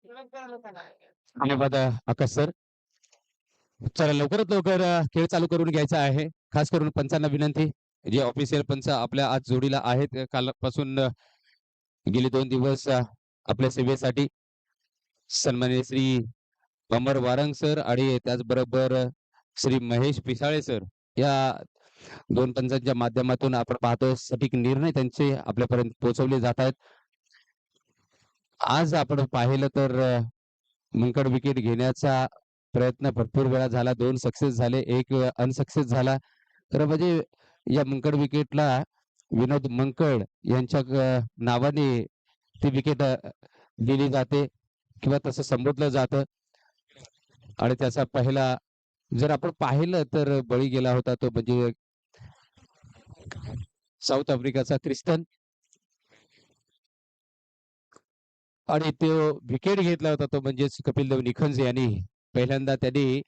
धन्यवाद आकाश सर. चला लवकरात लवकर खेळ चालू करून घ्यायचा आहे. खास करून पंचांना विनंती, जे ऑफिशियल पंच आपल्या आज जोडीला आहेत कालपासून गेले 2 दिवस आपल्या सेवेसाठी सन्माननीय श्री अमर वारंग सर आणि त्याचबरोबर श्री महेश पिसाळे सर या 2 पंचांच्या माध्यमातून आपण पाहतो सटीक निर्णय त्यांचे आपल्यापर्यंत पोहोचवले जात आहेत. आज आपण पाहिलं तर मंकड विकेट घेण्याचा प्रयत्न भरपूर वेळा झाला. 2 सक्सेस झाले, 1 अनसक्सेस झाला. तर म्हणजे या मंकड विकेटला विनोद मंकड यांच्या नावाने ती विकेट दिली जाते किंवा तसं संबोधलं जातं. आणि त्याचा पहिला जर आपण पाहिलं तर बळी गेला होता तो म्हणजे साऊथ आफ्रिकाचा क्रिस्टन आणि तो विकेट घेतला होता तो म्हणजेच कपिल देव निखंज यांनी. पहिल्यांदा त्यांनी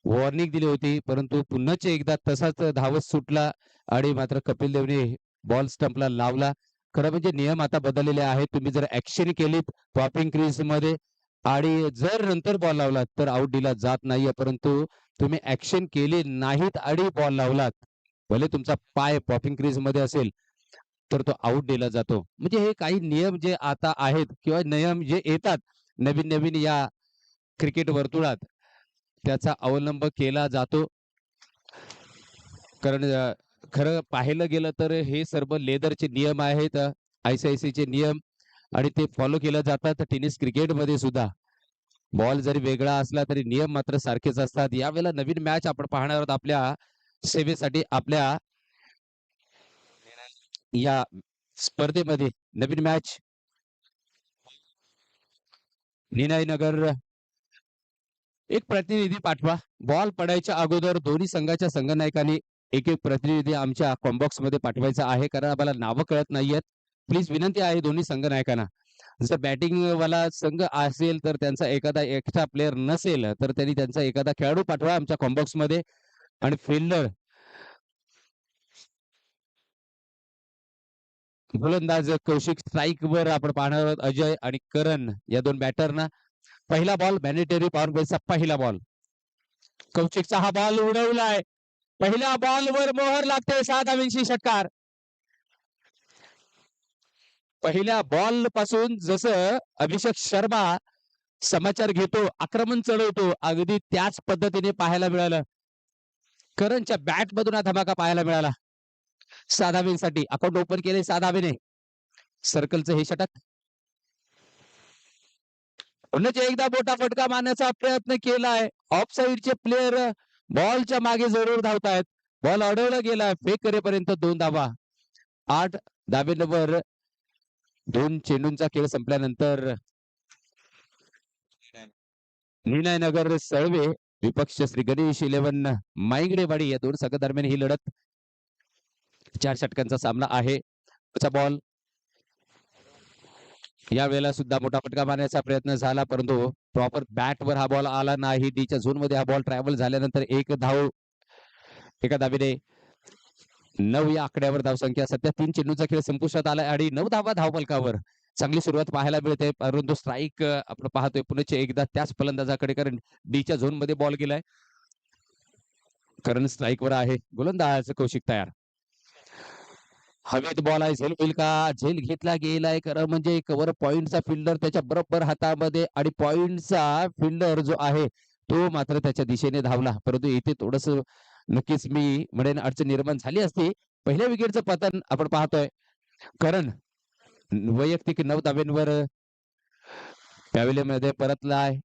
वॉर्निंग दिली होती, परंतु पुन्हाच एकदा तसाच धावत सुटला आणि मात्र कपिल देवने बॉल स्टंपला लावला. खरं म्हणजे नियम आता बदललेले आहेत. तुम्ही जर ऍक्शन केलीत पॉपिंग क्रीज मध्ये आणि जर नंतर बॉल लावलात तर आउट दिला जात नाहीये, परंतु तुम्ही ऍक्शन केली नाहीत आणि बॉल लावलात, भले तुमचा पाय पॉपिंग क्रीज मध्ये असेल तर तो आउट दिला जातो. म्हणजे हे काही नियम जे आता आहेत किंवा नियम जे येतात नवीन नवीन या क्रिकेट वर्तुळात त्याचा अवलंब केला जातो. कारण खरं पाहिलं गेलं तर हे सर्व लेदरचे नियम आहेत, ICICचे नियम आणि ते फॉलो केले जातात टेनिस क्रिकेटमध्ये सुद्धा. बॉल जरी वेगळा असला तरी नियम मात्र सारखेच असतात. यावेळेला नवीन मॅच आपण पाहणार आहोत आपल्या सेवेसाठी. आपल्या या स्पर्धेमध्ये नवीन मॅच नगर एक प्रतिनिधी पाठवा. बॉल पडायच्या अगोदर दोन्ही संघाच्या संघनायकांनी एक एक प्रतिनिधी आमच्या कॉम्बॉक्स मध्ये पाठवायचा आहे, कारण आम्हाला नावं कळत नाहीयेत. प्लीज विनंती आहे दोन्ही संघनायकांना. जर बॅटिंग वाला संघ असेल तर त्यांचा एखादा एक्स्ट्रा प्लेअर नसेल तर त्यांनी त्यांचा एखादा खेळाडू पाठवा आमच्या कॉम्बॉक्स मध्ये. आणि फिल्डर गोलंदाज कौशिक स्ट्राईक वर आपण पाहणार आहोत अजय आणि करण या 2 बॅटरना. पहिला बॉल मॅन्डेटरी पॉवर प्लेचा पहिला बॉल. कौशिकचा हा बॉल उडवलाय. पहिल्या बॉलवर मोहर लागते 6 धावांची षटकार. पहिल्या बॉल पासून जसं अभिषेक शर्मा समाचार घेतो, आक्रमण चढवतो, अगदी त्याच पद्धतीने पाहायला मिळालं. करणच्या बॅट मधून हा धमाका पाहायला मिळाला. 6 धावांसाठी अकाउंट ओपन केले 6 धावेने. सर्कलचं हे षटक. पुन्हा एकदा मोठा फटका मारण्याचा प्रयत्न केलाय. ऑफ साइडचे प्लेयर बॉलच्या मागे जरूर धावतायत. बॉल अडवला गेला, फेक करेपर्यंत 2 धावा. 8 धावेवर 2 चेंडूंचा खेळ संपल्यानंतर नगर सळवे विपक्ष श्री गणेश 11 माईगडेवाडी या 2 संघादरम्यान ही लढत. 4 षटकांचा सामना आहे. बॉल या वेळेला सुद्धा मोठा फटका मारण्याचा प्रयत्न झाला, परंतु प्रॉपर बॅटवर हा बॉल आला नाही. डीच्या झोन मध्ये हा बॉल ट्रॅव्हल झाल्यानंतर 1 धाव. एका धावेने 9 या आकड्यावर धावसंख्या. सध्या 3 चेंडूंचा खेळ संपुष्टात आला आणि 9 धावा धावफलकावर. चांगली सुरुवात पाहायला मिळते, परंतु स्ट्राईक आपण पाहतोय पुन्हा एकदा त्याच फलंदाजाकडे, कारण डीच्या झोन मध्ये बॉल गेलाय. कारण स्ट्राईक वर आहे. गोलंदाज कौशिक तयार. हवेत बॉल आहे, झेल होईल का? झेल घेतला गेलाय. खरं म्हणजे कव्हर पॉइंटचा फिल्डर त्याच्या बरोबर हातामध्ये आणि पॉइंटचा फिल्डर जो आहे तो मात्र त्याच्या दिशेने धावला, परंतु इथे थोडस नक्कीच मी म्हणेन अडचण निर्माण झाली असती. पहिल्या विकेटचं पतन आपण पाहतोय. कारण वैयक्तिक 9 धाब्यांवर पॅव्हिलियनमध्ये परतलाय.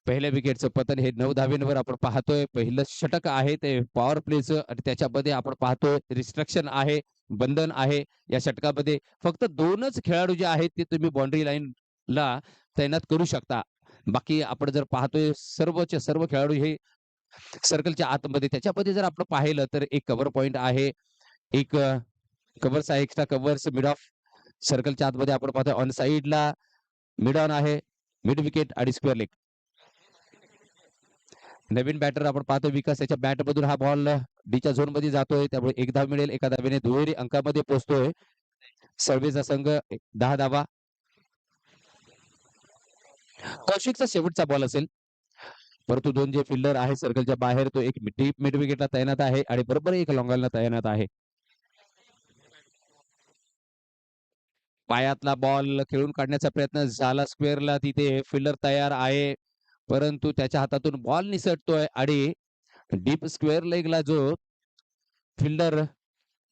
पहिल्या विकेटचं पतन हे 9 धाब्यांवर आपण पाहतोय. पहिलं षटक आहे ते पॉवर प्लेचं आणि त्याच्यामध्ये आपण पाहतोय रिस्ट्रिक्शन आहे, बंधन आहे. या षटकामध्ये फक्त 2च खेळाडू जे आहेत ते तुम्ही बाउंड्री लाईनला तैनात करू शकता. बाकी आपण जर पाहतोय सर्वचे सर्व खेळाडू हे सर्कलच्या आतमध्ये. त्याच्यामध्ये जर आपण पाहिलं तर एक कव्हर पॉइंट आहे, एक covers extra covers mid of सर्कलच्या आतमध्ये आपण पाहतोय. ऑन साइडला मिड ऑन आहे, मिड विकेट आणि स्क्वेअर लेग. नवीन बॅटर आपण पाहतो विकास, याच्या बॅट मधून हा बॉल डीच्या झोन मध्ये जातोय, त्यामुळे 1 धाव मिळेल. एका धावेने दुहेरी अंकामध्ये पोहोचतोय सळवेचा संघ. 10 धावा. कौशिकचा शेवटचा बॉल असेल. परंतु 2 जे फिल्डर आहे सर्कलच्या बाहेर तो एक मिड विकेटला तैनात आहे आणि बरोबर एक लॉंग तैनात आहे. पायातला बॉल खेळून काढण्याचा प्रयत्न झाला स्क्वेअरला तिथे फिल्डर तयार आहे. परंतु त्याच्या हातातून बॉल निसटतोय आणि डीप स्क्वेअर लेगला जो फिल्डर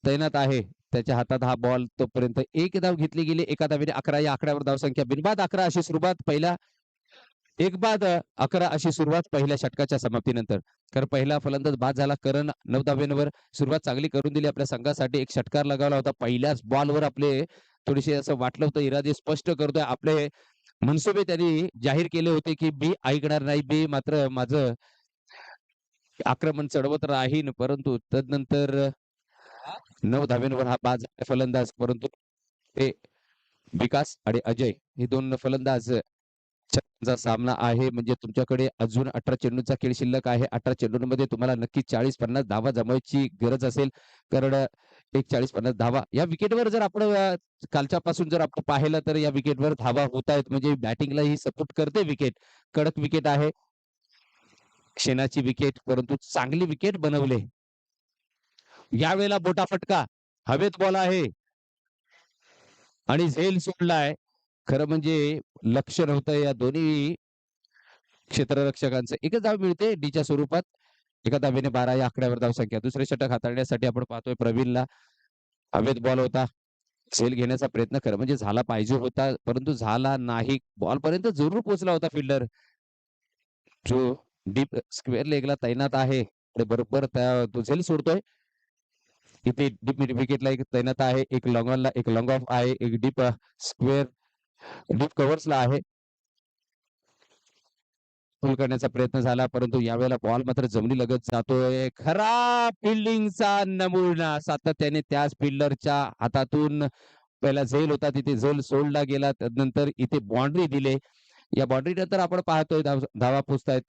तैनात आहे त्याच्या हातात हा बॉल तोपर्यंत एक धाव घेतली गेली. एका धावेने 11 या आकड्यावर धावसंख्या बिनबाद 11 अशी सुरुवात पहिल्या एक बाद 11 अशी सुरुवात पहिल्या षटकाच्या समाप्तीनंतर. तर पहिला फलंदाज बाद झाला करण 9 धाब्यांवर सुरुवात चांगली करून दिली आपल्या संघासाठी. एक षटकार लगावला होता. पहिल्याच बॉलवर आपले थोडेसे असं वाटलं होतं इरादे स्पष्ट करतोय. आपले मनसुबे त्यांनी जाहीर केले होते, की मी ऐकणार नाही. मी मात्र माझं आक्रमण चढवत राहीन. परंतु तदनंतर 9 धाब्यांवर हा बाद झाला फलंदाज. परंतु ते विकास आणि अजय हे 2 फलंदाज चा सामना आहे. म्हणजे तुमच्याकडे अजून 18 चेंडूंचा खेळ शिल्लक आहे. 18 चेंडूंमध्ये तुम्हाला नक्कीच 40-50 धावा जमवायची गरज असेल. कारण एक 40-50 धावा या विकेटवर जर आपण कालच्यापासून जर आपण पाहिलं तर या विकेटवर धावा होत आहेत. म्हणजे बॅटिंगला ही सपोर्ट करते विकेट. कडक विकेट आहे. शेनाची विकेट परंतु चांगली विकेट बनवले. यावेळेला मोठा फटका. हवेत बॉल आहे आणि झेल सोडलाय. खरं म्हणजे लक्ष नव्हतं या दोन्ही क्षेत्ररक्षकांचं. एकच धाव मिळते डीच्या स्वरूपात. एका धावेने 12 या आकड्यावर धावसंख्या. दुसरे षटक हाताळण्यासाठी आपण पाहतोय प्रवीणला. हवेत बॉल होता. झेल घेण्याचा प्रयत्न खरं म्हणजे झाला पाहिजे होता, परंतु झाला नाही. बॉलपर्यंत जरूर पोहोचला होता फिल्डर. जो डीप स्क्वेअर लेगला तैनात आहे. आणि बरोबर तो झेल सोडतोय. इथे डीप मिड विकेटला एक तैनात आहे. एक लॉंग एक लॉंग ऑफ आहे. एक डीप स्क्वेअर डीप कव्हर्सला आहे. पूल करण्याचा प्रयत्न झाला, परंतु यावेळेला बॉल मात्र जमिनीलगत जातोय. खराब फिल्डिंगचा नमुना सातत्याने त्याच फिल्डरच्या हातातून पहिला झेल होता तिथे झेल सोडला गेला. त्यानंतर इथे बाउंड्री दिले. या बाउंड्री नंतर आपण पाहतोय धावा पोचतायत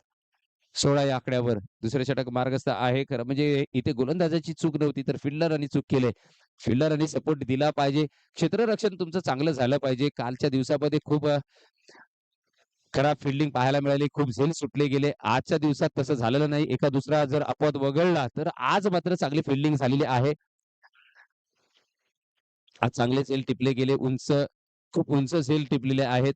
16 या आकड्यावर. दुसरे षटक मार्गस्थ आहे. खरं म्हणजे इथे गोलंदाजाची चूक नव्हती तर फिल्डरांनी चूक केली. फिल्डरांनी सपोर्ट दिला पाहिजे. क्षेत्ररक्षण तुमचं चांगलं झालं पाहिजे. कालच्या दिवसामध्ये खूप खराब फिल्डिंग पाहायला मिळाली. खूप झेल सुटले गेले. आजच्या दिवसात तसं झालेलं नाही. एका दुसरा जर अपवाद वगळला तर आज मात्र चांगली फिल्डिंग झालेली आहे. आज चांगले झेल टिपले गेले. खूप उंच झेल टिपलेले आहेत.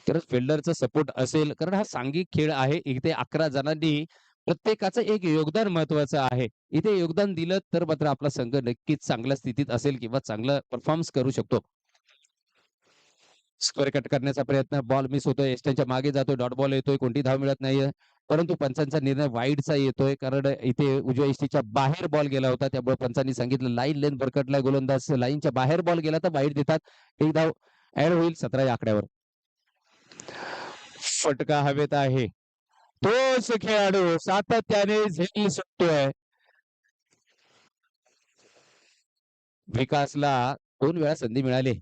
तर फिल्डरचा सपोर्ट असेल कारण हा सांघिक खेळ आहे. इथे 11 जणांनी प्रत्येकाचं एक योगदान महत्वाचं आहे. इथे योगदान दिलं तर मात्र आपला संघ नक्कीच चांगल्या स्थितीत असेल किंवा चांगला परफॉर्मन्स करू शकतो. स्क्वेअर कट करण्याचा प्रयत्न, बॉल मिस होतोय. एस्टनच्या मागे जातोय, डॉट बॉल येतोय, कोणती धाव मिळत नाहीये. परंतु पंचांचा निर्णय वाईडचा येतोय कारण इथे उजव्या इष्टीच्या बाहेर बॉल गेला होता. त्यामुळे पंचांनी सांगितलं लाईन लेंथ भरकटलाय गोलंदाज. लाईनच्या बाहेर बॉल गेला तर वाईड देतात. एक धाव ऍड होईल 17 या आकड्यावर. फटका हवेत आहे. तोच खेळाडू सातत्याने झेल सुटतोय. विकासला 2 वेळा संधी मिळाली.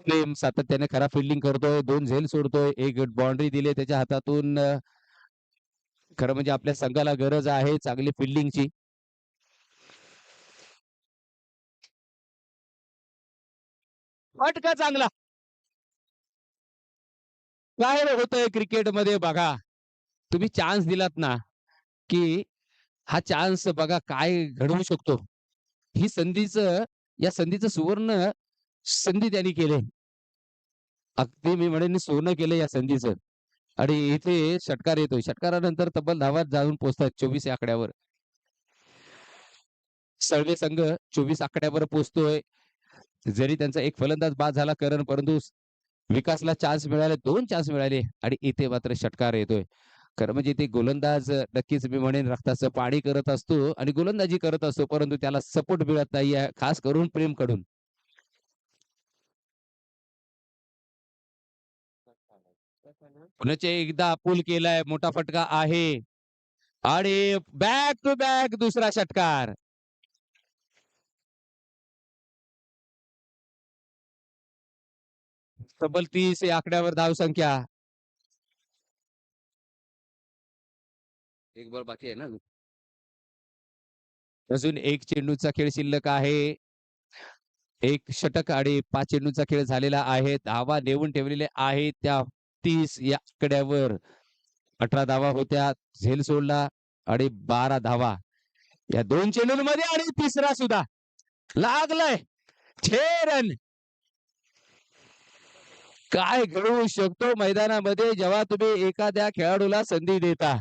प्रेम सातत्याने खराब फिल्डिंग करतोय. 2 झेल सोडतोय. एक बाउंड्री दिली त्याच्या हातातून. खरं म्हणजे आपल्या संघाला गरज आहे चांगली फिल्डिंगची. फटका चांगला. काय होतंय क्रिकेटमध्ये बघा. तुम्ही चान्स दिलात ना, की हा चान्स बघा काय घडवू शकतो. ही या संधीचं सुवर्ण संधी त्यांनी केले. अगदी मी म्हणेन सोनं केलं या संधीचं. आणि इथे षटकार येतोय. षटकारानंतर तब्बल धावा जाऊन पोहोचतात 24 या आकड्यावर. सर्वे संघ 24 आकड्यावर पोहोचतोय. जरी त्यांचा एक फलंदाज बाद झाला करण, परंतु विकासला चान्स मिळाले, 2 चान्स मिळाले आणि इथे मात्र षटकार येतोय. खरं म्हणजे ते गोलंदाज नक्कीच मी म्हणेन रक्ताचं पाणी करत असतो आणि गोलंदाजी करत असतो, परंतु त्याला सपोर्ट मिळत नाहीये, खास करून प्रेमकडून. पुन्हा एकदा पूल केलाय. मोठा फटका आहे आणि बॅक टू बॅक दुसरा षटकार. तब्बल 30 या आकड्यावर धावसंख्या. एक बॉल बाकी आहे ना. अजून एक चेंडूचा खेळ शिल्लक आहे. एक षटक आणि 5 चेंडूंचा खेळ झालेला आहे. धावा नेऊन ठेवलेल्या आहेत त्या 30 या आकड्यावर. 18 धावा होत्या. झेल सोडला आणि 12 धावा या 2 चेंडूंमध्ये आणि तिसरा सुद्धा लागलाय. 6 रन. काय घडू शकतो मैदानामध्ये जेव्हा तुम्ही एखाद्या खेळाडूला संधी देता.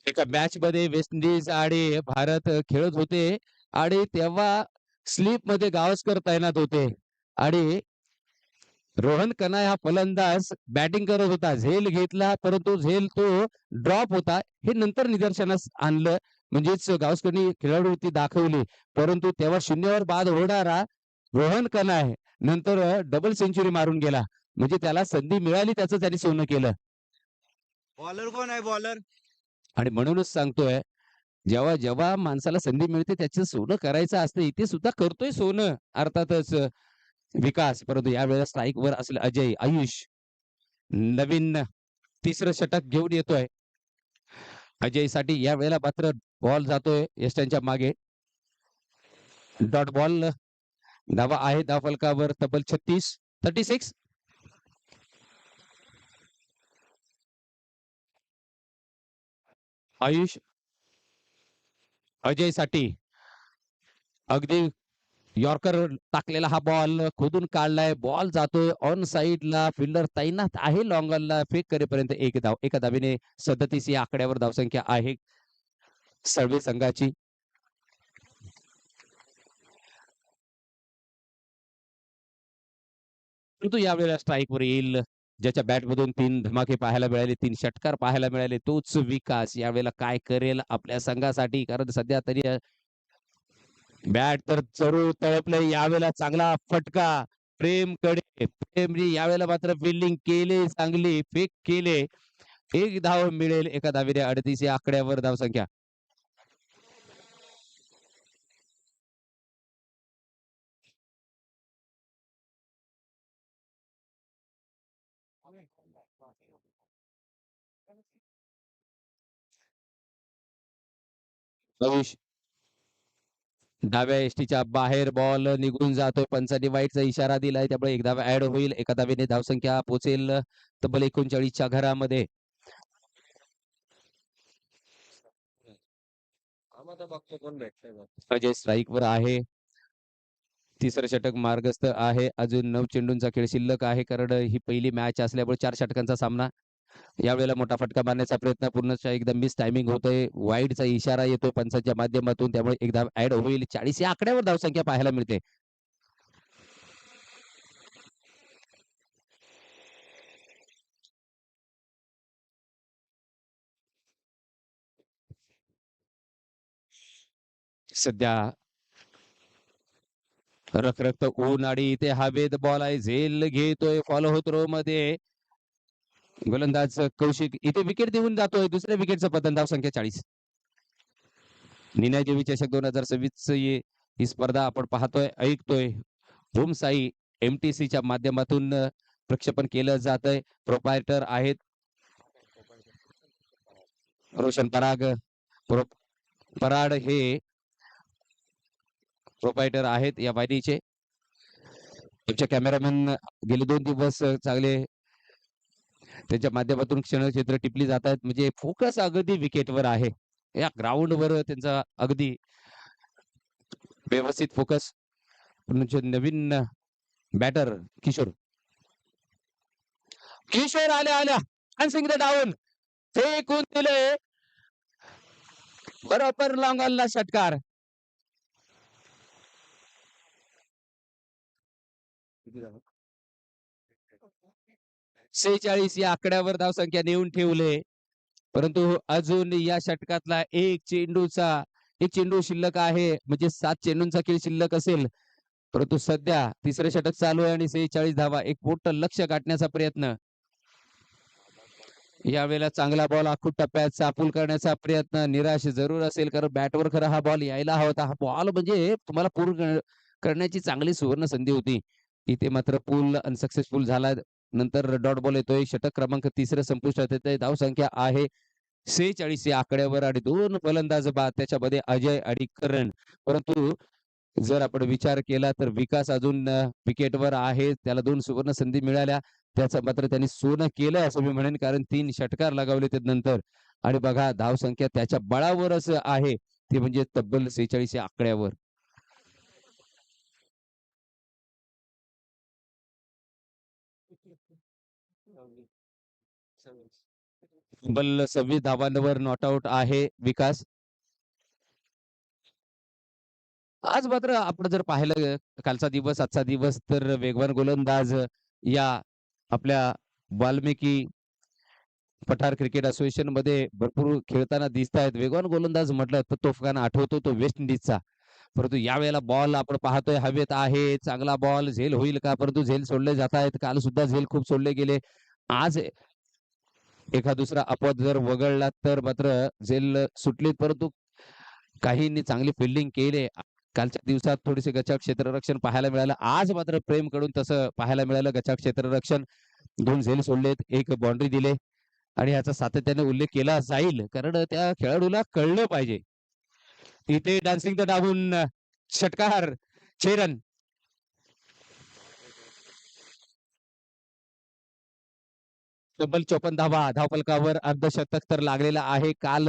एका मॅच मध्ये वेस्ट इंडिज आणि भारत खेळत होते आणि तेव्हा स्लीप मध्ये गावस्कर तैनात होते आणि रोहन कना हा फलंदाज बॅटिंग करत होता. झेल घेतला परंतु झेल तो ड्रॉप होता. हे नंतर निदर्शनास आणलं. म्हणजेच गावस्करनी खेळाडूवृत्ती दाखवली परंतु तेव्हा शून्यावर बाद होणारा रोहन कना आहे नंतर डबल सेंचुरी मारून गेला. म्हणजे त्याला संधी मिळाली त्याचं त्यांनी सोनं केलं. बॉलर कोण आहे बॉलर? आणि म्हणूनच सांगतोय जेव्हा जेव्हा माणसाला संधी मिळते त्याचं सोनं करायचं असतं. इथे सुद्धा करतोय सोनं अर्थातच विकास. परंतु यावेळेला स्ट्राईक वर असले अजय आयुष नवीन तिसरं षटक घेऊन येतोय. अजय साठी या वेळेला मात्र बॉल जातोय यष्टांच्या मागे. Dot ball. धावा आहे धावफलकावर तब्बल 36. आयुष अजय साठी अगदी यॉर्कर टाकलेला हा बॉल खोदून काढलाय. बॉल जातोय ऑन साइडला. फिल्डर तैनात आहे लॉंगनला. फेक करेपर्यंत एक धाव. एका धावेने 37 या आकड्यावर धावसंख्या आहे सर्वे संघाची. परंतु यावेळेला स्ट्राईक वर येईल ज्याच्या बॅट मधून 3 धमाके पाहायला मिळाले, 3 षटकार पाहायला मिळाले तोच विकास यावेळेला काय करेल आपल्या संघासाठी. कारण सध्या तरी बॅट तर जरूर तळपलंय. यावेळेला चांगला फटका प्रेमकडे. प्रेमने यावेळेला मात्र फिल्डिंग केली चांगली. फेक केले. एक धाव मिळेल एका धावेने 38 या आकड्यावर धावसंख्या. आयुष डाव्या एसटीच्या बाहेर बॉल निघून जातोय. पंचांनी वाईटचा इशारा दिलाय त्यामुळे एक धाव ऍड होईल. एका धावेने धावसंख्या पोहोचेल तब्बल 39च्या घरामध्ये. अजय स्ट्राईक वर आहे. तिसरं षटक मार्गस्थ आहे. अजून 9 चेंडूंचा खेळ शिल्लक आहे कारण ही पहिली मॅच असल्यामुळे 4 षटकांचा सामना. यावेळेला मोठा फटका मारण्याचा प्रयत्न पूर्णतः एकदम मिस टायमिंग होतोय. वाईडचा इशारा येतोय पंचांच्या माध्यमातून त्यामुळे एक धाव ऍड होईल. 40 या आकड्यावर धावसंख्या पाहायला मिळते. सध्या रखरखत ऊन आणि इथे हवेत बॉल आहे. झेल घेतोय फॉलो होत रो मध्ये. गोलंदाज कौशिक इथे विकेट देऊन जातोय. दुसऱ्या विकेटचं पतन. धावसंख्या 40. निनाय देवी चषक 2026 ही स्पर्धा आपण पाहतोय ऐकतोय. होम साई एमटीसीच्या माध्यमातून प्रक्षेपण केलं जात आहे. प्रोपायटर आहेत रोशन पराड हे प्रोपायटर आहेत या वाहिनीचे. तुमचे कॅमेरामॅन गेले 2 दिवस चांगले त्यांच्या माध्यमातून क्षणचित्र टिपली जात आहेत. म्हणजे फोकस अगदी विकेटवर आहे. या ग्राउंडवर त्यांचा अगदी व्यवस्थित फोकस. नवीन बॅटर किशोर आल्या सिंग डाऊन फेकून दिले. बरोबर लॉंगॉनला षटकार. सेहेचाळीस या आकड्यावर धावसंख्या नेऊन ठेवले. परंतु अजून या षटकातला एक चेंडू शिल्लक आहे. म्हणजे 7 चेंडूंचा खेळ शिल्लक असेल. परंतु सध्या तिसरे षटक चालू आहे आणि 46 धावा. एक मोठं लक्ष गाठण्याचा प्रयत्न. यावेळेला चांगला बॉल आखूड टप्प्यात चापूल करण्याचा प्रयत्न. निराश जरूर असेल कारण बॅटवर खरं हा बॉल यायला हवा होता. हा बॉल म्हणजे तुम्हाला पूर्ण करण्याची चांगली सुवर्ण संधी होती. इथे मात्र पूल अनसक्सेसफुल झाला. नंतर डॉट बॉल येतोय. षटक क्रमांक 3 संपुष्टात येतंय. धावसंख्या आहे 46 या आकड्यावर आणि 2 फलंदाज बाद त्याच्यामध्ये अजय आणि करण. परंतु जर आपण विचार केला तर विकास अजून विकेटवर आहे. त्याला 2 सुवर्ण संधी मिळाल्या. त्याचं मात्र त्यांनी सोनं केलं असं मी म्हणेन, कारण 3 षटकार लगावले नंतर आणि बघा धावसंख्या त्याच्या बळावरच आहे. ते म्हणजे तब्बल 46 या आकड्यावर. तब्बल 26 धावांवर नॉट आउट आहे विकास. आज मात्र आपण जर पाहिलं कालचा दिवस, आजचा दिवस तर वेगवान गोलंदाज या आपल्या वाल्मिकी पठार क्रिकेट असोसिएशन मध्ये भरपूर खेळताना दिसत आहेत. वेगवान गोलंदाज म्हटलं तर तोफखाना आठवतो तो वेस्ट इंडिजचा. परंतु यावेळेला बॉल आपण पाहतोय हवेत आहे. चांगला बॉल झेल होईल का? परंतु झेल सोडले जात आहेत. काल सुद्धा झेल खूप सोडले गेले. आज एखाद दुसरा अपवाद जर वगळला तर मात्र झेल सुटली, परंतु काहींनी चांगली फिल्डिंग केली. कालच्या दिवसात थोडेसे गचाळ क्षेत्ररक्षण पाहायला मिळालं. आज मात्र प्रेमकडून तसं पाहायला मिळालं. गचाळ क्षेत्ररक्षण 2 झेल सोडलेत, 1 बाउंडरी दिले आणि याचा सातत्याने उल्लेख केला जाईल, कारण त्या खेळाडूला कळलं पाहिजे. इथे डान्सिंग द डावून षटकार 6 रन. तब्बल 54 धावा धावफलकावर अर्धशतक तर लागलेला आहे. काल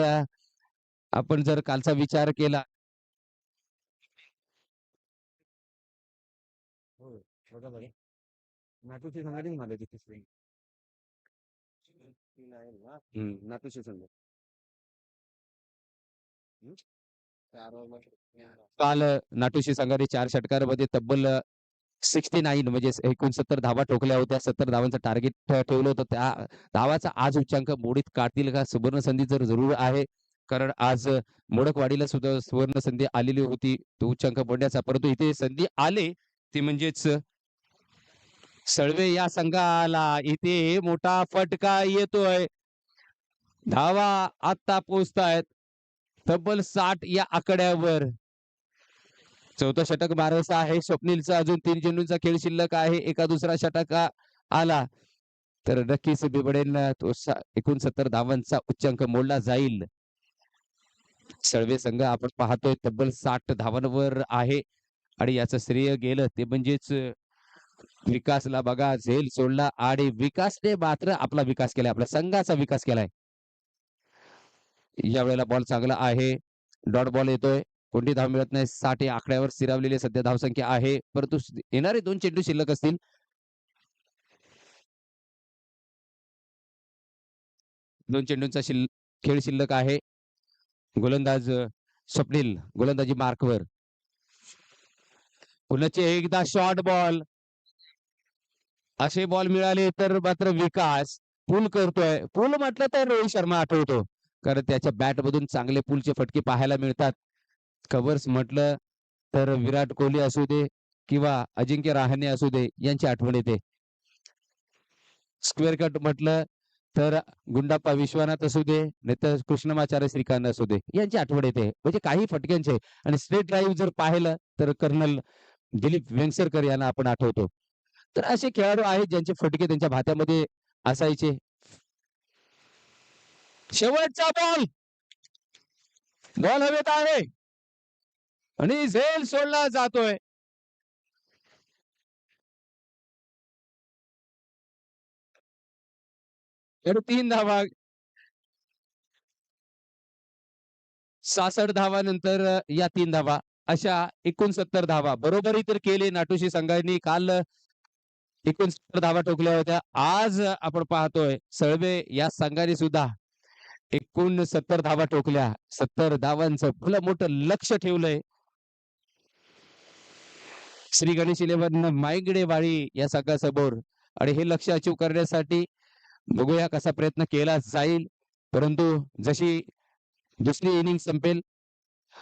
आपण जर कालचा विचार केला हो, बरोबर आहे. नाटूची सांगाडी म्हणाले तिथे स्विंग. नाही ना. नाटूची संघ. चार ओव्हर. काल नाटूशी संघाने 4 षटकांमध्ये तब्बल 69 म्हणजे 69 धावा ठोकल्या होत्या. 70 धावांचं टार्गेट ठेवलं होतं. त्या धावाचा आज उच्चांक मोडीत काढतील का? सुवर्ण संधी तर जरूर आहे. कारण आज मोडकवाडीला सुद्धा सुवर्ण संधी आलेली होती तो उच्चांक मोडण्याचा. परंतु इथे संधी आले ती म्हणजेच सळवे या संघाला इथे मोठा फटका येतोय. धावा आता पोहोचतायत तब्बल 60 या आकड्यावर. चौथं षटक मारायचं आहे स्वप्नीलचं. अजून 3 चेंडूंचा खेळ शिल्लक आहे. एका दुसरा षटक आला तर नक्कीच बिबडेन तो 69 धावांचा उच्चांक मोडला जाईल. सळवे संघ आपण पाहतोय तब्बल 60 धावांवर आहे आणि याचं श्रेय गेलं ते म्हणजेच विकासला. बघा झेल सोडला आणि विकासने मात्र आपला विकास केलाय, आपल्या संघाचा विकास केलाय. या वेळेला बॉल चांगला आहे. डॉट बॉल येतोय. कोणती धाव मिळत नाही. 60 या आकड्यावर स्थिरावलेली सध्या धावसंख्या आहे. परंतु येणारे 2 चेंडू शिल्लक असतील. 2 चेंडूंचा खेळ शिल्लक आहे. गोलंदाज स्वप्नील गोलंदाजी मार्कवर. पुन्हा एकदा शॉर्ट बॉल. असे बॉल मिळाले तर मात्र विकास पूल करतोय. पूल म्हटलं तर रोहित शर्मा आठवतो, कारण त्याच्या बॅट मधून चांगले पूलचे फटके पाहायला मिळतात. कव्हर्स म्हटलं तर विराट कोहली असू दे किंवा अजिंक्य रहाणे असू दे यांची आठवण येते. स्क्वेअर कट म्हटलं तर गुंडाप्पा विश्वनाथ असू दे नाहीतर कृष्णमाचार्य श्रीकांत असू दे यांची आठवण येते. म्हणजे काही फटक्यांचे. आणि स्ट्रेट ड्राईव्ह जर पाहिलं तर कर्नल दिलीप वेंगसरकर यांना आपण आठवतो. तर असे खेळाडू आहेत ज्यांचे फटके त्यांच्या भात्यामध्ये असायचे. शेवटचा बॉल. बॉल हवेत आहे आणि झेल सोडला जातोय. तर 3 धावा. 66 धावानंतर या 3 धावा अशा 69 धावा बरोबरी तर केले नाटोशी संघाने. काल 69 धावा ठोकल्या होत्या. आज आपण पाहतोय सळवे या संघाने सुद्धा 69 धावा ठोकल्या. 70 धावांचं भलं मोठं लक्ष ठेवलंय श्री गणेश इलेव्हन माईगडेवाडी या संघासमोर. आणि हे लक्ष अचीव करण्यासाठी बघूया कसा प्रयत्न केला जाईल. परंतु जशी दुसरी इनिंग संपेल,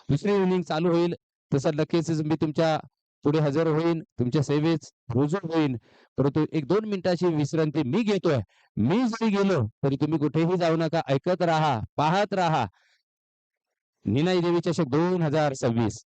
दुसरी इनिंग चालू होईल, तसं नक्कीच मी तुमच्या पुढे हजर होईन, तुमच्या सेवेत रुजू होईन. परंतु 1-2 मिनिटाची विश्रांती मी घेतोय. मी जरी गेलो तरी तुम्ही कुठेही जाऊ नका. ऐकत राहा, पाहत राहा निनाई देवी चषक 2026.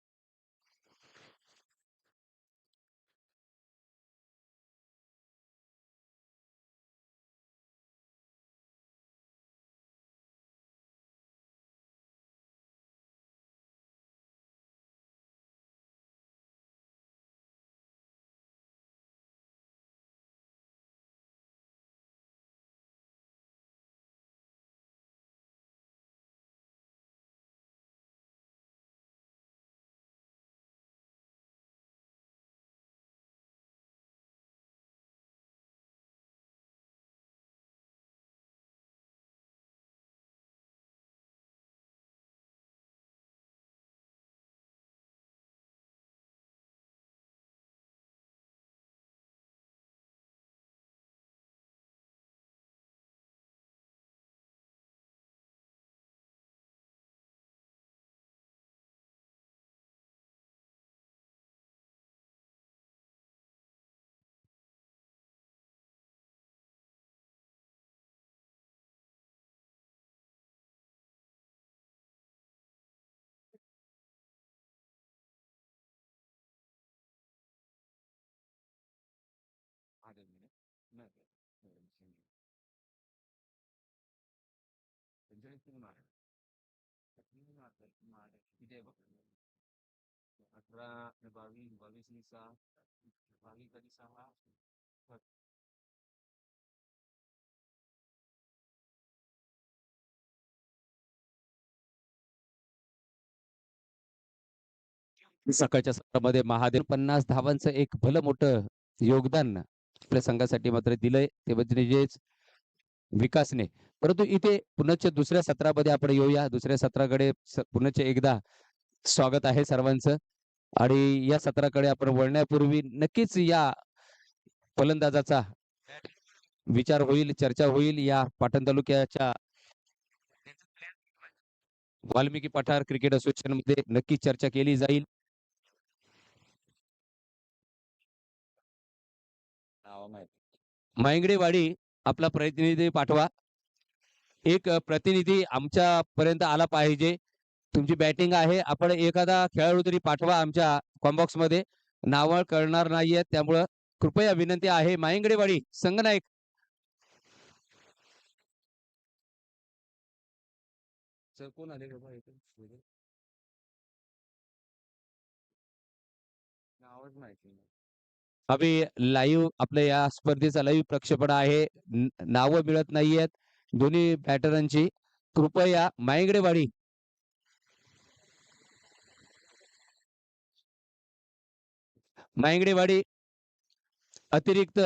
18, 22, 22 ni 6, 22 kali 6, सकाळच्या सत्रामध्ये महादेव 50 धावांचं एक भलं मोठं योगदान आपल्या संघासाठी मात्र दिलंय ते म्हणजेच विकासने. परंतु इथे पुनश्च दुसऱ्या सत्रामध्ये आपण येऊया. दुसऱ्या सत्राकडे पुनश्च एकदा स्वागत आहे सर्वांचं. आणि या सत्राकडे आपण वळण्यापूर्वी नक्कीच या फलंदाजाचा विचार होईल, चर्चा होईल. या पाटण तालुक्याच्या वाल्मिकी पठार क्रिकेट असोसिएशन मध्ये नक्की चर्चा केली जाईल. मायंगडेवाडी आपला प्रतिनिधी पाठवा. एक प्रतिनिधी आमच्या पर्यंत आला पाहिजे. तुमची बॅटिंग आहे. आपण एखादा खेळाडू तरी पाठवा आमच्या कॉम्बॉक्स मध्ये. नावळ करणार नाहीये त्यामुळं कृपया विनंती आहे. मायंगडेवाडी संगनायक सर कोण आले बाबा इथे? नावच माहिती नाही. आम्ही लाईव्ह आपल्या या स्पर्धेचा लाईव्ह प्रक्षेपण आहे. नावं मिळत नाहीयेत दोन्ही बॅटरांची. कृपया मायंगडेवाडी मायंगडेवाडी अतिरिक्त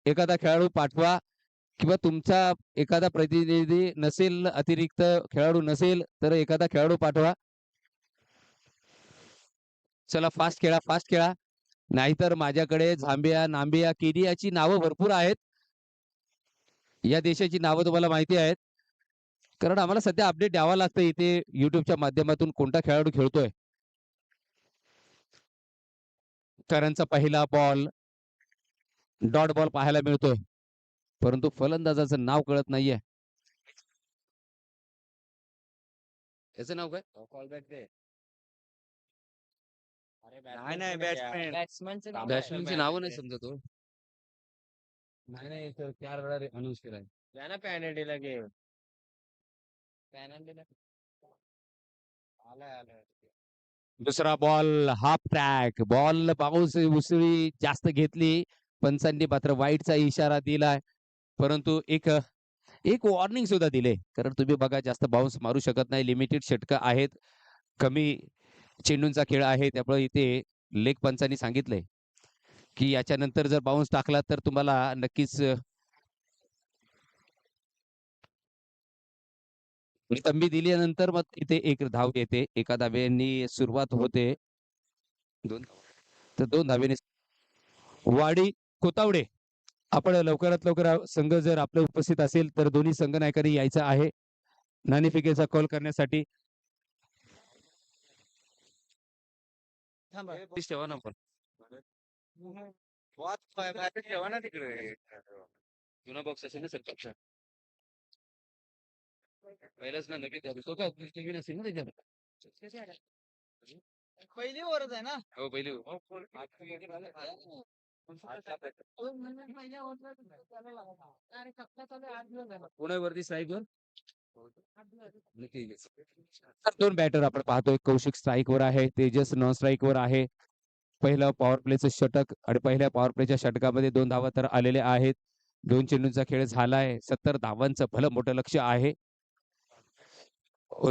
एखादा खेळाडू पाठवा किंवा तुमचा एखादा प्रतिनिधी नसेल, अतिरिक्त खेळाडू नसेल तर एखादा खेळाडू पाठवा. चला फास्ट खेळा, फास्ट खेळा. नाहीतर माझ्याकडे झांबिया, नांबिया, केनियाची नावं भरपूर आहेत. या देशाची नावं तुम्हाला माहिती आहेत. कारण आम्हाला सध्या अपडेट द्यावा लागतं इथे युट्यूबच्या माध्यमातून कोणता खेळाडू खेळतोय. करणचा पहिला बॉल डॉट बॉल पाहायला मिळतोय. परंतु फलंदाजाचं नाव कळत नाहीये. याचं नाव काय? कॉल बॅक दे. नाही नाही बॅट्समॅनचं नाव बॅट्समॅनची नावं नाही समजत हो. नाही तर 4 वेळा अनाउन्स केलाय. द्या ना पॅनल्टीला गेम. पॅनल्टीला आलाय आलाय. दुसरा बॉल हाफ ट्रॅक. बॉल पाऊस उसळी जास्त घेतली. पंचांनी मात्र वाईटचा इशारा दिलाय. परंतु एक एक वॉर्निंग सुद्धा दिले. कारण तुम्ही बघा जास्त बाउन्स मारू शकत नाही. लिमिटेड षटकं आहेत. कमी चेंडूंचा खेळ आहे. त्यामुळे इथे लेग पंचांनी सांगितलंय की याच्यानंतर जर बाउन्स टाकला तर तुम्हाला नक्कीच तंबी दिल्यानंतर मग इथे एक धाव येते. एका धावेनी सुरुवात होते. 2 धावेने वाडी कोतावडे. आपण लवकरात लवकर संघ जर आपलं उपस्थित असेल तर दोन्ही संघ नायकांनी यायचं आहे नाणेफेकीचा कॉल करण्यासाठी. ठेवा ना आपण ठेवा ना तिकडे. जुना बॉक्स असेल ना सर पक्षा पहिलाच ना नक्की तो काय टीव्ही नसेल ना त्याच्यात. पहिली ओव्हरच आहे ना. हो पहिली पुण्यावरती स्ट्राईकवर 2 बॅटर आपण पाहतोय. कौशिक स्ट्राईकवर आहे. तेजस नॉन स्ट्राईकवर आहे. पहिलं पॉवर प्लेचं षटक आणि पहिल्या पॉवर प्लेच्या षटकामध्ये 2 धावा तर आलेल्या आहेत. 2 चेंडूंचा खेळ झालाय. 70 धावांचं भलं मोठं लक्ष आहे.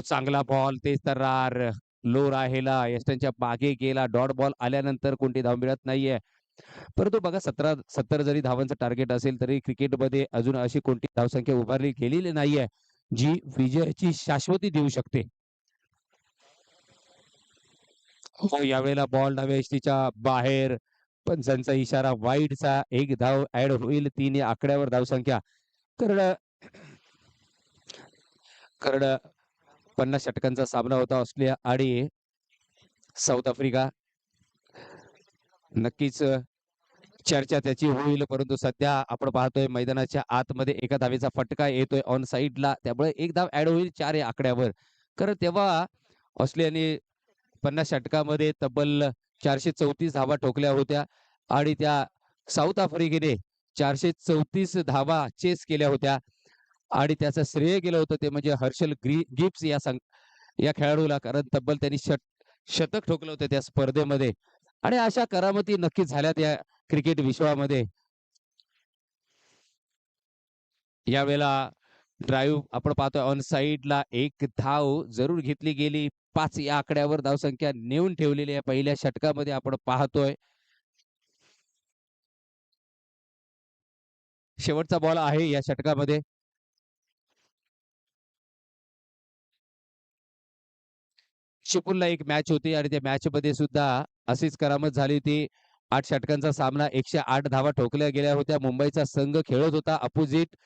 चांगला बॉल तेज तर्रार लो राहिला. यष्टांच्या मागे गेला. डॉट बॉल आल्यानंतर कोणती धाव मिळत नाहीये. परंतु बघा 70 जरी धावांचं टार्गेट असेल तरी क्रिकेटमध्ये अजून अशी कोणती धावसंख्या उभारली गेलेली नाहीये जी विजयाची शाश्वती देऊ शकते. हो यावेळेला बॉल डाव्या यष्टीच्या बाहेर. पंचांचा इशारा वाईडचा. एक धाव ऍड होईल. 3 या आकड्यावर धावसंख्या. कारण 50 षटकांचा सामना होता ऑस्ट्रेलिया आणि साऊथ आफ्रिका. नक्कीच चर्चा त्याची होईल. परंतु सध्या आपण पाहतोय मैदानाच्या आतमध्ये एका धावेचा फटका येतोय ऑन साइडला. त्यामुळे एक धाव ऍड होईल 4 या आकड्यावर. कारण तेव्हा ऑस्ट्रेलियाने 50 षटकामध्ये तब्बल 434 धावा ठोकल्या होत्या आणि त्या साऊथ आफ्रिकेने 434 धावा चेस केल्या होत्या. आणि त्याचं श्रेय गेलं होतं ते म्हणजे हर्षल गिब्स या खेळाडूला. कारण तब्बल त्यांनी शतक ठोकलं होतं त्या स्पर्धेमध्ये. आणि अशा करामती नक्कीच झाल्यात या क्रिकेट विश्वामध्ये. यावेळेला ड्राईव्ह आपण पाहतोय ऑन साइडला एक धाव जरूर घेतली गेली. 5 या आकड्यावर धावसंख्या नेऊन ठेवलेली आहे पहिल्या षटकामध्ये आपण पाहतोय. शेवटचा बॉल आहे या षटकामध्ये. चिपळूणला एक मॅच होती आणि त्या मॅचमध्ये सुद्धा अशीच करामत झाली होती. 8 षटकांचा सामना, 108 धावा ठोकल्या गेल्या होत्या. मुंबईचा संघ खेळत होता अपोजिट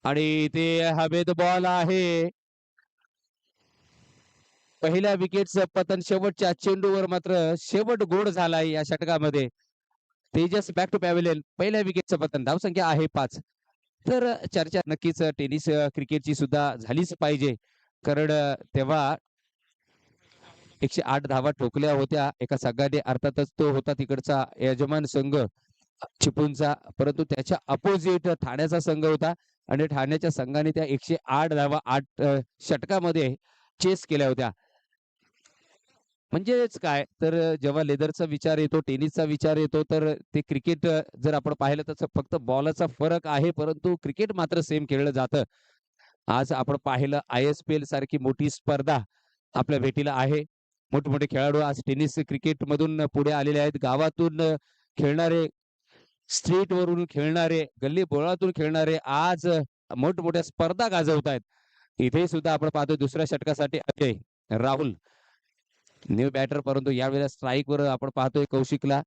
आणि ते हवेत बॉल आहे. पहिल्या विकेटचं पतन शेवटच्या चेंडूवर मात्र शेवट गोड झालाय या षटकामध्ये. तेजस बॅक टू पॅव्हेलियन पहिल्या विकेटचं पतन. धावसंख्या आहे 5. तर चर्चा नक्कीच टेनिस क्रिकेटची सुद्धा झालीच पाहिजे. कारण तेव्हा 108 धावा ठोकल्या होत्या एका संघाने. अर्थातच तो होता तिकडचा यजमान संघ चिपळूणचा. परंतु त्याच्या अपोजिट ठाण्याचा संघ होता आणि ठाण्याच्या संघाने त्या 108 धावा 8 षटकामध्ये चेस केल्या होत्या. म्हणजेच काय तर जेव्हा लेदरचा विचार येतो, टेनिसचा विचार येतो, तर ते क्रिकेट जर आपण पाहिलं तर फक्त बॉलचा फरक आहे, परंतु क्रिकेट मात्र सेम खेळलं जातं. आज आपण पाहिलं ISPL सारखी मोठी स्पर्धा आपल्या भेटीला आहे. मोठमोठे खेळाडू आज टेनिस क्रिकेटमधून पुढे आलेले आहेत. गावातून खेळणारे, स्ट्रीटवरून खेळणारे, गल्ली-बोळातून खेळणारे आज मोठमोठ्या स्पर्धा गाजवत आहेत. इथे सुद्धा आपण पाहतोय दुसऱ्या षटकासाठी अजय राहुल न्यू बॅटर, परंतु यावेळेला स्ट्राईकवर आपण पाहतोय कौशिकला.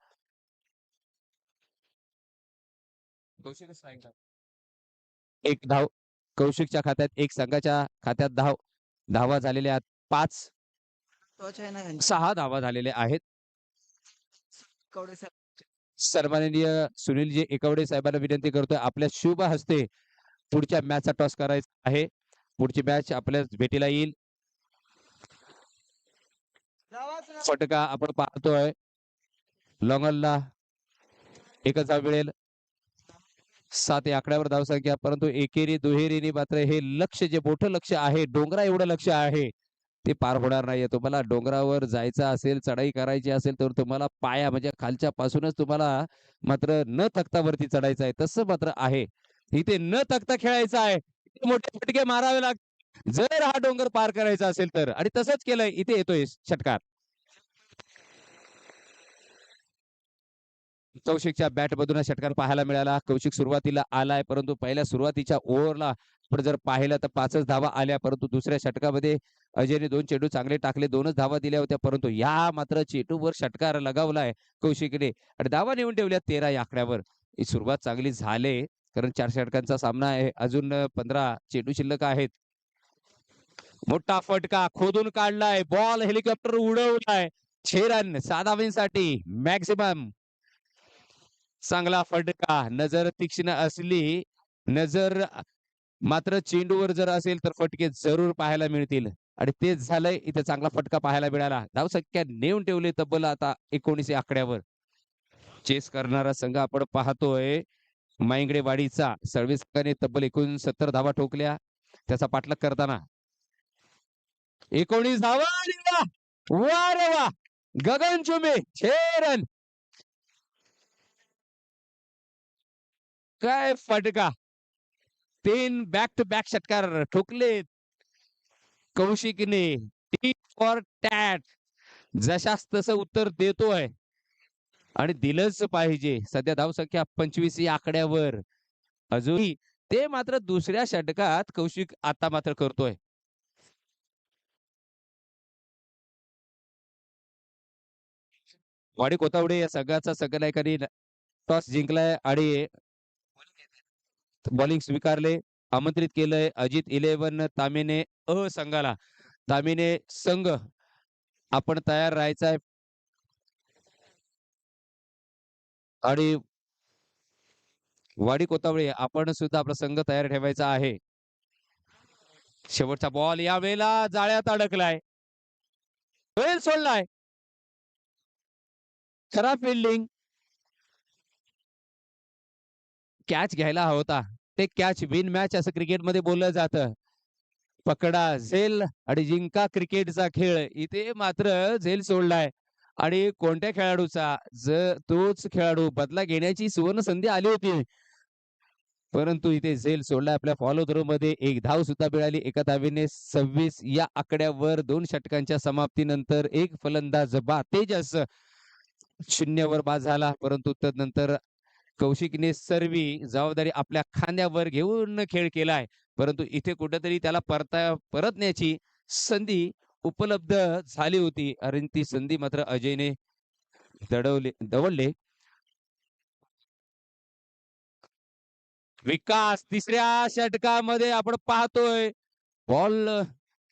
कौशिक स्ट्राईकला. एक धाव कौशिकच्या खात्यात, एक संघाच्या खात्यात धावा झालेल्या आहेत 5. टच आहे ना 6 धावा झालेल्या आहेत. कवडे साहेब. सन्माननीय सुनीलजी एकवडे साहेबांना विनंती करतोय आपल्या शुभ हस्ते पुढच्या मॅचचा टॉस करायचा आहे. पुढची मॅच आपल्या भेटीला येईल. फटका आपण पाहतोय लॉंगॉनला एकच धाव मिळेल. 7 या आकड्यावर धावसंख्या, परंतु एकेरी दुहेरीने मात्र हे लक्ष, जे मोठं लक्ष आहे, डोंगरा एवढं लक्ष आहे, ते पार होणार नाहीये. तुम्हाला डोंगरावर जायचं असेल, चढाई करायची असेल, तर तुम्हाला पाया म्हणजे खालच्या पासूनच तुम्हाला मात्र न थकता वरती चढायचं आहे. तसं मात्र आहे. इथे न थकता खेळायचं आहे. मोठे फटके मारावे लागतात जर हा डोंगर पार करायचा असेल तर. आणि तसंच केलंय. इथे येतोय षटकार. कौशिकच्या बॅटमधून षटकार पाहायला मिळाला. कौशिक सुरुवातीला आलाय, परंतु पहिल्या सुरुवातीच्या ओव्हरला आपण जर पाहिलं तर 5च धावा आल्या. परंतु दुसऱ्या षटकामध्ये अजयने 2 चेंडू चांगले टाकले, 2च धावा दिल्या होत्या. परंतु या मात्र चेंडूवर षटकार लगावलाय कौशिकने आणि धावा नेऊन ठेवल्या 13 या आकड्यावर. ही सुरुवात चांगली झाले, कारण 4 षटकांचा सामना आहे. अजून 15 चेंडू शिल्लक आहेत. मोठा फटका खोदून काढलाय, बॉल हेलिकॉप्टर उडवलाय. 6 रन 6 धावांसाठी मॅक्सिमम. चांगला फटका. नजर तीक्ष्ण असली, नजर मात्र चेंडूवर जर असेल तर फटके जरूर पाहायला मिळतील आणि तेच झालंय. इथे चांगला फटका पाहायला मिळाला. धावसंख्या नेऊन ठेवली तब्बल आता 19 या आकड्यावर. चेस करणारा संघ आपण पाहतोय माईंगडेवाडीचा. सर्व्हिस संघाने तब्बल 69 धावा ठोकल्या त्याचा पाठलाग करताना. 19 धावा आणि वा रे वा, गगनचुंबी 6 रन. काय फटका. 3 बॅक टू बॅक षटकार ठोकले कौशिकने. Tit for tat. जशास तसं उत्तर देतोय आणि दिलंच पाहिजे. सध्या धावसंख्या 25 या आकड्यावर. अजूनही ते मात्र दुसऱ्या षटकात कौशिक आता मात्र करतोय. वाडी कोथावडे या संघाचा संघनायकांनी टॉस जिंकलाय आणि बॉलिंग स्वीकारले. आमंत्रित केलंय अजित 11 तामिने संघाला. तामिने संघ आपण तयार राहायचंय आणि वाडी कोथावडे आपण सुद्धा आपला संघ तयार ठेवायचा आहे. शेवटचा बॉल या वेळेला जाळ्यात अडकलाय. वेळ सोडलाय. खराब फिल्डिंग. कॅच घ्यायला हवा होता. टेक कॅच विन मॅच असं क्रिकेटमध्ये बोललं जातं. पकडा झेल आणि जिंका क्रिकेटचा खेळ. इथे मात्र झेल सोडलाय आणि कोणत्या खेळाडूचा जर तोच खेळाडू बदला घेण्याची सुवर्ण संधी आली होती. परंतु इथे झेल सोडलाय. आपल्या फॉलो थ्रो मध्ये एक धाव सुद्धा मिळाली. एका धावेने 26 या आकड्यावर 2 षटकांच्या समाप्तीनंतर एक फलंदाज तेजस 0 वर बाद झाला. परंतु तदनंतर कौशिकने सर्वी जबाबदारी आपल्या खांद्यावर घेऊन खेळ केलाय. परंतु इथे कुठेतरी त्याला परतण्याची संधी उपलब्ध झाली होती आणि ती संधी मात्र अजयने दवडले. विकास तिसऱ्या षटकामध्ये आपण पाहतोय बॉल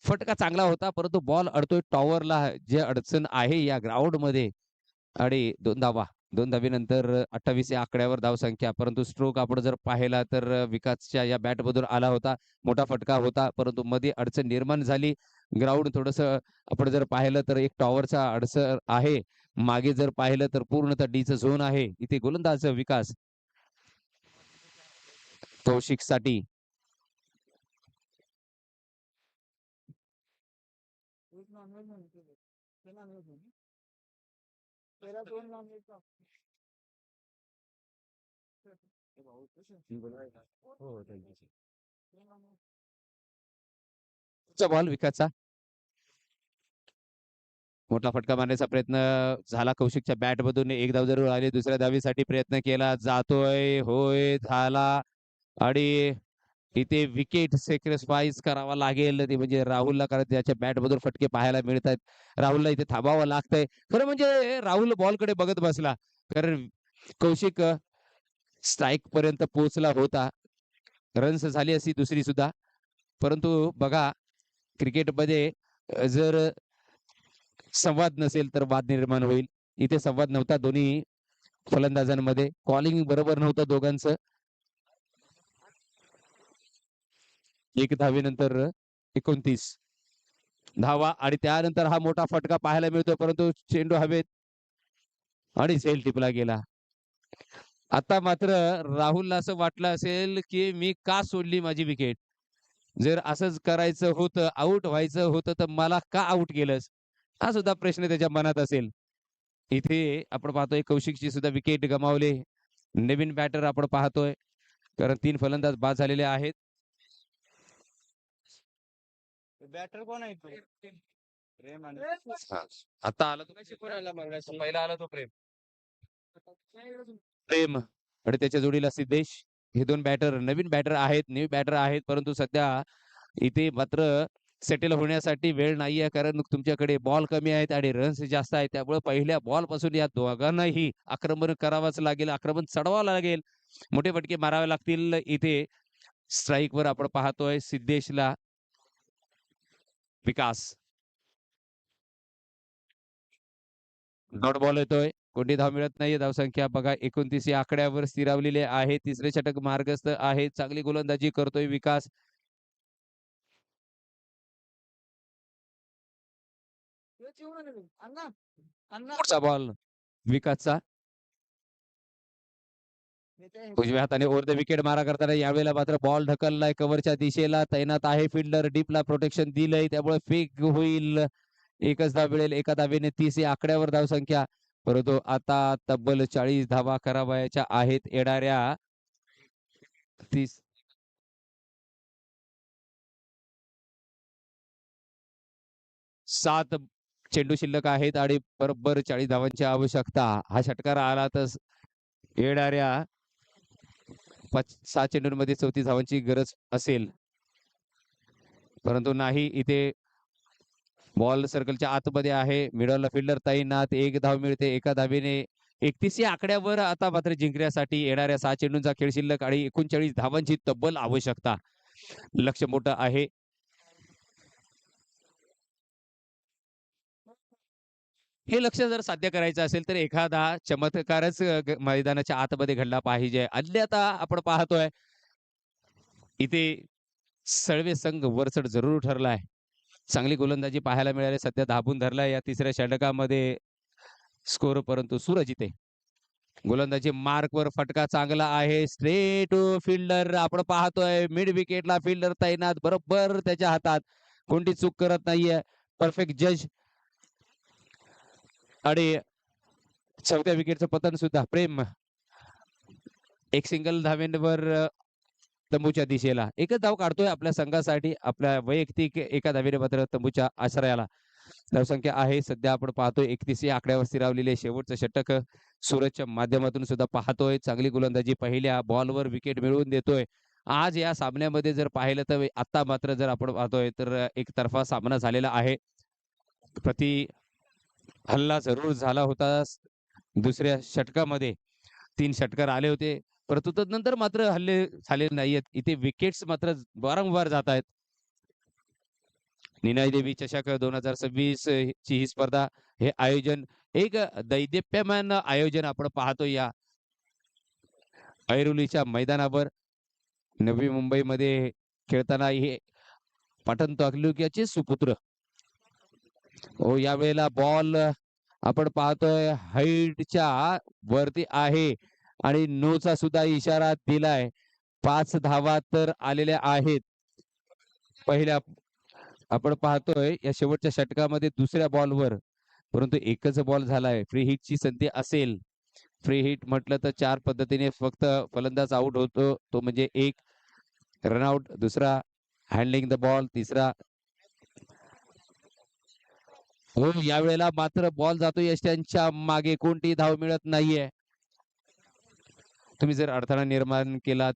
फटका चांगला होता, परंतु बॉल अडतोय टॉवरला. जे अडचण आहे या ग्राउंड मध्ये आणि 2 धावा. 2 धावेनंतर 28 या आकड्यावर धावसंख्या. परंतु स्ट्रोक आपण जर पाहिला तर विकासच्या या बॅटमधून आला होता. मोठा फटका होता, परंतु मध्ये अडचण निर्माण झाली. ग्राउंड थोडंसं आपण जर पाहिलं तर एक टॉवरचा अडसर आहे. मागे जर पाहिलं तर पूर्णतः डीचं झोन आहे. इथे गोलंदाज विकास कौशिकसाठी बॉल विकासचा मोठा फटका मारण्याचा प्रयत्न झाला कौशिकच्या बॅट मधून. एक धाव जरूर आली. दुसऱ्या धावेसाठी प्रयत्न केला जातोय. होय झाला आणि इथे विकेट सॅक्रिफाईस करावा लागेल ते म्हणजे राहुलला, कारण त्याच्या बॅट मधून फटके पाहायला मिळतात. राहुलला इथे थांबावं लागतंय. खरं म्हणजे राहुल बॉलकडे बघत बसला, कारण कौशिक स्ट्राईक पर्यंत पोहोचला होता. रन्स झाली असती दुसरी सुद्धा. परंतु बघा क्रिकेटमध्ये जर संवाद नसेल तर वाद निर्माण होईल. इथे संवाद नव्हता दोन्ही फलंदाजांमध्ये. कॉलिंग बरोबर नव्हतं दोघांचं. एक धावेनंतर 29 धावा आणि त्यानंतर हा मोठा फटका पाहायला मिळतो, परंतु चेंडू हवेत आणि झेल टिपला गेला. आता मात्र राहुलला असं वाटलं असेल की मी का सोडली माझी विकेट. जर असंच करायचं होतं, आउट व्हायचं होतं, तर मला का आउट केलंस, हा सुद्धा प्रश्न त्याच्या मनात असेल. इथे आपण पाहतोय कौशिकची सुद्धा विकेट गमावले. नवीन बॅटर आपण पाहतोय, कारण 3 फलंदाज बाद झालेले आहेत. बॅटर कोण आहे? प्रेम आणि आता आला तो पहिला आला तो प्रेम आणि त्याच्या जोडीला सिद्धेश. हे 2 बॅटर नवीन बॅटर आहेत, न्यू बॅटर आहेत, परंतु सध्या इथे मात्र सेटल होण्यासाठी वेळ नाहीये, कारण तुमच्याकडे बॉल कमी आहेत आणि रन्स जास्त आहेत. त्यामुळे पहिल्या बॉल पासून या दोघांनाही आक्रमण करावंच लागेल, आक्रमण चढवावं लागेल, मोठे फटके मारावे लागतील. इथे स्ट्राईक वर आपण पाहतोय सिद्धेशला विकास. डॉट बॉल येतोय. कोणती धाव मिळत नाहीये. धावसंख्या बघा 29 या आकड्यावर स्थिरावलेली आहे. तिसरे षटक मार्गस्थ आहे. चांगली गोलंदाजी करतोय विकास. पुढचा बॉल विकासचा. उजव्या हाताने ओव्हर द विकेट मारा करताना यावेळेला मात्र बॉल ढकललाय कव्हरच्या दिशेला. तैनात आहे फिल्डर. डीपला प्रोटेक्शन दिलंय, त्यामुळे फेक होईल. एकच धाव मिळेल. एका धावेने 30 या आकड्यावर धावसंख्या. परंतु आता तब्बल 40 धावा करावयाच्या आहेत येणाऱ्या 30 7 चेंडू शिल्लक आहेत आणि बरोबर 40 धावांची आवश्यकता. हा षटकार आला तर येणाऱ्या 7 चेंडूंमध्ये 34 धावांची गरज असेल, परंतु नाही. इथे बॉल सर्कलच्या आतमध्ये आहे. मिडल फिल्डर तैनात. एक धाव मिळते. एका धावेने 31 या आकड्यावर आता मात्र जिंकण्यासाठी येणाऱ्या 6 चेंडूंचा खेळ शिल्लक आणि 39 धावांची तब्बल आवश्यकता. लक्ष मोठं आहे. हे लक्ष्य जर साध्य करायचं असेल तर एखादा चमत्कारच मैदानाच्या आतमध्ये घडला पाहिजे. अन्यथा आपण पाहतोय इथे सळवे संघ वरचढ जरूर ठरलाय. चांगली गोलंदाजी पाहायला मिळाली. सध्या दाबून धरलाय या तिसऱ्या षटकामध्ये स्कोर, परंतु सूरज इथे गोलंदाजी मार्कवर फटका चांगला आहे. स्ट्रेट फिल्डर आपण पाहतोय. मिड विकेटला फिल्डर तैनात बरोबर त्याच्या हातात. कोणती चूक करत नाहीये. परफेक्ट जज. आणि चौथ्या विकेटचं पतन सुद्धा प्रेम. एक सिंगल धावेवर तंबूच्या दिशेला. एकच धाव काढतोय आपल्या संघासाठी. आपल्या वैयक्तिक एका धावेने मात्र तंबूच्या आश्रयाला. धावसंख्या आहे सध्या आपण पाहतोय 31 या आकड्यावर स्थिरावलेले शेवटचं षटक सूरजच्या माध्यमातून सुद्धा पाहतोय. चांगली गोलंदाजी पहिल्या बॉलवर विकेट मिळवून देतोय. आज या सामन्यामध्ये जर पाहिलं तर आता मात्र जर आपण पाहतोय तर एकतर्फा सामना झालेला आहे. प्रति हल्ला जरूर झाला होता. दुसऱ्या षटकामध्ये 3 षटकार आले होते. परंतु तदनंतर मात्र हल्ले झालेले नाहीयेत. इथे विकेट्स मात्र वारंवार जात आहेत. निनाई देवी चषक 2026 ची ही स्पर्धा, हे आयोजन एक दैदिप्यमान आयोजन आपण पाहतो या ऐरोलीच्या मैदानावर. नवी मुंबईमध्ये खेळताना हे पठाण तालुक्याचे सुपुत्र. हो, यावेळेला बॉल आपण पाहतोय हाईटच्या वरती आहे आणि नोचा सुद्धा इशारा दिलाय. 5 धावा तर आलेल्या आहेत. पहिल्या आपण पाहतोय या शेवटच्या षटकामध्ये दुसऱ्या बॉलवर, परंतु एकच बॉल झालाय. फ्री हिटची संधी असेल. फ्री हिट म्हटलं तर 4 पद्धतीने फक्त फलंदाज आउट होतो. तो म्हणजे एक रनआउट, दुसरा हँडलिंग द बॉल, तिसरा. हो, यावेळेला मात्र बॉल जातो यष्ट्यांच्या मागे. कोणती धाव मिळत नाहीये. तुम्ही जर अडथळा निर्माण केला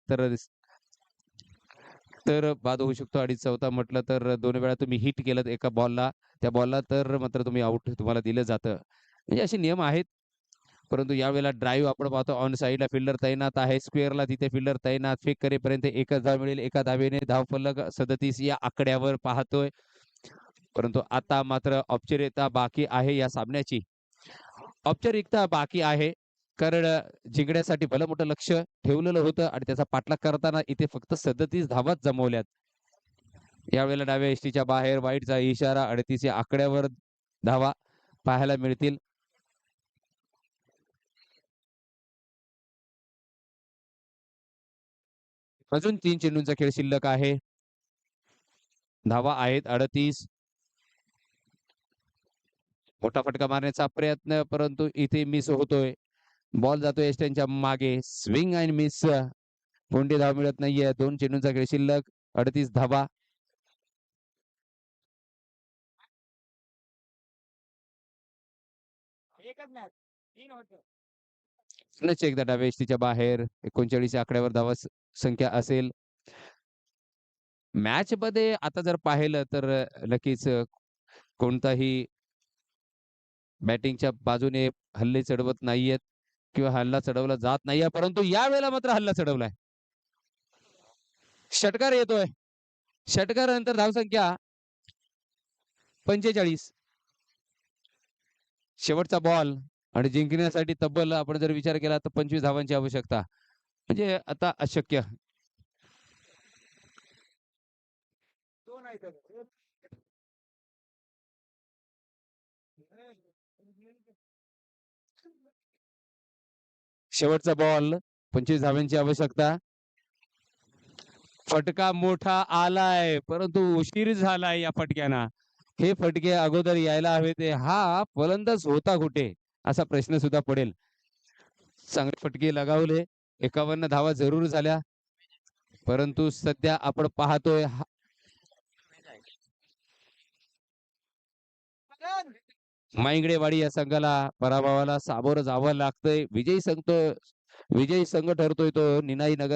तर बाद होऊ शकतो. आणि चौथा म्हटलं तर 2 वेळा तुम्ही हिट केलं एका बॉलला, त्या बॉलला, तर मात्र तुम्ही आउट तुम्हाला दिलं जातं. म्हणजे असे नियम आहेत. परंतु यावेळेला ड्राईव्ह आपण पाहतो ऑन साइडला फिल्डर तैनात आहे. स्क्वेअरला तिथे फिल्डर तैनात. फेक करेपर्यंत एकच धाव मिळेल. एका धावेने धावफलक 37 या आकड्यावर पाहतोय. परंतु आता मात्र औपचारिकता बाकी आहे या सामन्याची. औपचारिकता बाकी आहे. कारण जिंकण्यासाठी भलं मोठं लक्ष ठेवलेलं होतं आणि त्याचा पाठलाग करताना इथे फक्त 37 धावाच जमवल्यात. यावेळेला डाव्या यष्टीच्या बाहेर वाईटचा इशारा. 38 या आकड्यावर धावा पाहायला मिळतील. अजून 3 चेंडूंचा खेळ शिल्लक आहे. धावा आहेत 38. मोठा फटका मारण्याचा प्रयत्न, परंतु इथे मिस होतोय. बॉल जातोय यष्ट्यांच्या मागे. Swing and miss. कोणती धाव मिळत नाहीये. 2 चेंडूंचा खेळ शिल्लक, 38 धावा. पुन्हा एकदा डाव्या यष्टीच्या बाहेर 39 आकड्यावर धावा संख्या असेल. मॅच मध्ये आता जर पाहिलं तर नक्कीच कोणताही बॅटिंगच्या बाजूने हल्ले चढवत नाहीयेत किंवा हल्ला चढवला जात नाहीये. परंतु यावेळेला मात्र हल्ला चढवलाय. षटकार येतोय. षटकारानंतर धावसंख्या 45. शेवटचा बॉल आणि जिंकण्यासाठी तब्बल आपण जर विचार केला तर 25 धावांची आवश्यकता. म्हणजे आता अशक्य. शेवटचा बॉल, 25 धावांची आवश्यकता. फटका मोठा आलाय, परंतु उशीर झालाय या फटक्याना. हे फटके अगोदर यायला हवे ते. हा फलंदाज होता कुठे असा प्रश्न सुद्धा पडेल. चांगले फटके लगावले. 51 धावा जरूर झाल्या. परंतु सध्या आपण पाहतोय माईंगडेवाडी या संघाला पराभवाला सामोरं जावं लागतंय. विजयी संघ ठरतोय तो निनाई नगर